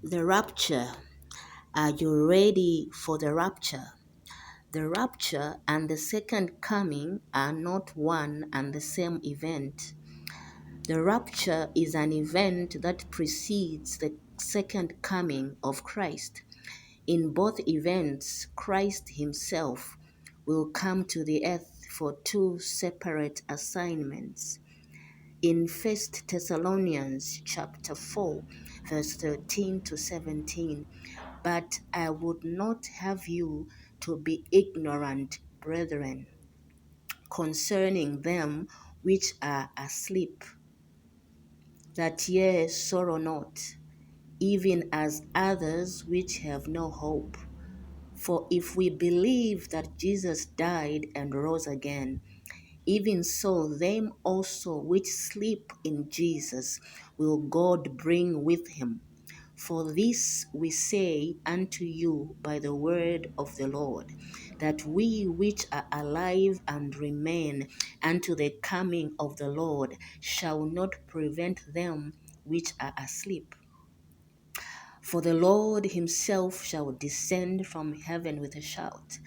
The rapture. Are you ready for the rapture? The rapture and the second coming are not one and the same event. The rapture is an event that precedes the second coming of Christ. In both events, Christ himself will come to the earth for two separate assignments. In First Thessalonians chapter 4, verse 13 to 17, but I would not have you to be ignorant, brethren, concerning them which are asleep, that ye sorrow not, even as others which have no hope. For if we believe that Jesus died and rose again, even so them also which sleep in Jesus will God bring with him. For this we say unto you by the word of the Lord, that we which are alive and remain unto the coming of the Lord shall not prevent them which are asleep. For the Lord himself shall descend from heaven with a shout,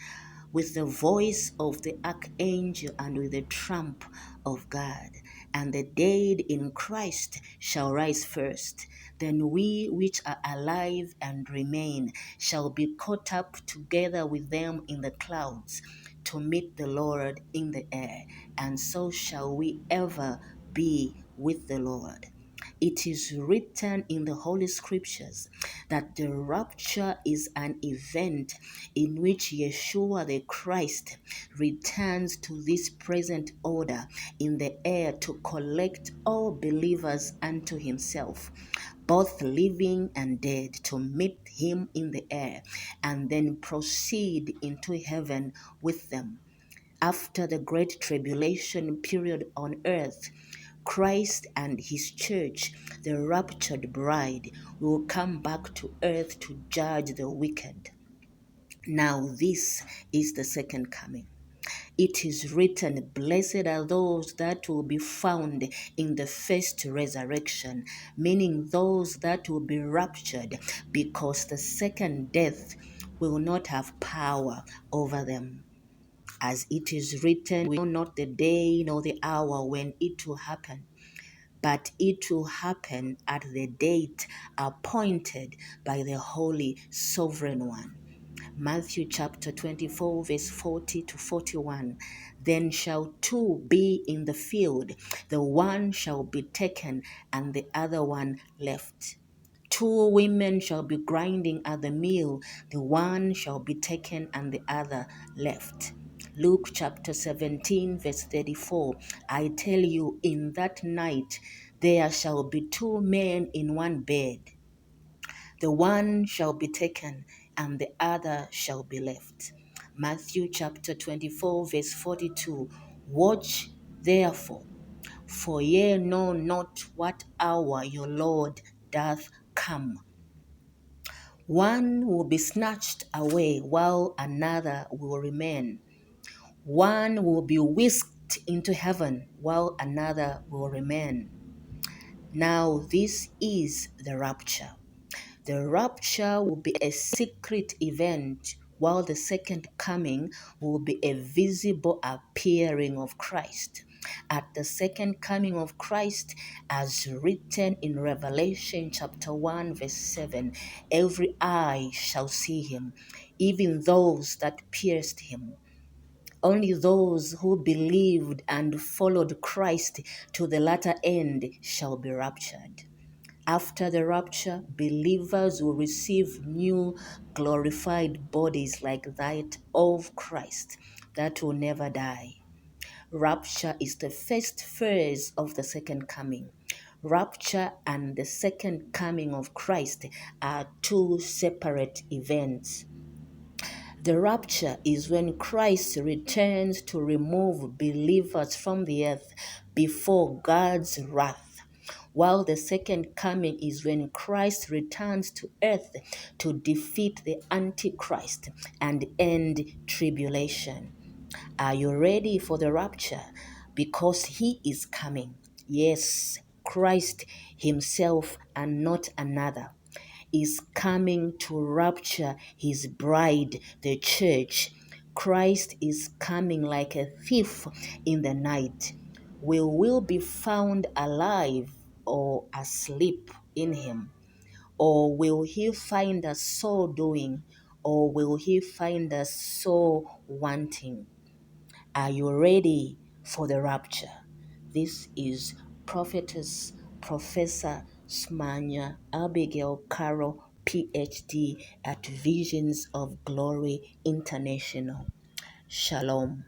with the voice of the archangel, and with the trump of God. And the dead in Christ shall rise first. Then we which are alive and remain shall be caught up together with them in the clouds to meet the Lord in the air. And so shall we ever be with the Lord. It is written in the Holy Scriptures that the rapture is an event in which Yeshua the Christ returns to this present order in the air to collect all believers unto himself, both living and dead, to meet him in the air and then proceed into heaven with them. After the great tribulation period on earth, Christ and his church, the raptured bride, will come back to earth to judge the wicked. Now, this is the second coming. It is written, blessed are those that will be found in the first resurrection, meaning those that will be raptured, because the second death will not have power over them. As it is written, we know not the day nor the hour when it will happen, but it will happen at the date appointed by the Holy Sovereign One. Matthew chapter 24, verse 40 to 41. Then shall two be in the field, the one shall be taken, and the other one left. Two women shall be grinding at the mill, the one shall be taken, and the other left. Luke chapter 17, verse 34. I tell you, in that night there shall be two men in one bed. The one shall be taken, and the other shall be left. Matthew chapter 24, verse 42. Watch therefore, for ye know not what hour your Lord doth come. One will be snatched away while another will remain. One will be whisked into heaven while another will remain. Now, this is the rapture. The rapture will be a secret event, while the second coming will be a visible appearing of Christ. At the second coming of Christ, as written in Revelation chapter 1, verse 7, every eye shall see him, even those that pierced him. Only those who believed and followed Christ to the latter end shall be raptured. After the rapture, believers will receive new glorified bodies like that of Christ that will never die. Rapture is the first phase of the second coming. Rapture and the second coming of Christ are two separate events. The rapture is when Christ returns to remove believers from the earth before God's wrath, while the second coming is when Christ returns to earth to defeat the Antichrist and end tribulation. Are you ready for the rapture? Because he is coming. Yes, Christ himself and not another. is coming to rapture his bride, the church. Christ is coming like a thief in the night. Will we be found alive or asleep in him? Or will he find us so doing? Or will he find us so wanting? Are you ready for the rapture? This is Prophetess Professor Smanya Abigail Carroll, PhD at Visions of Glory International. Shalom.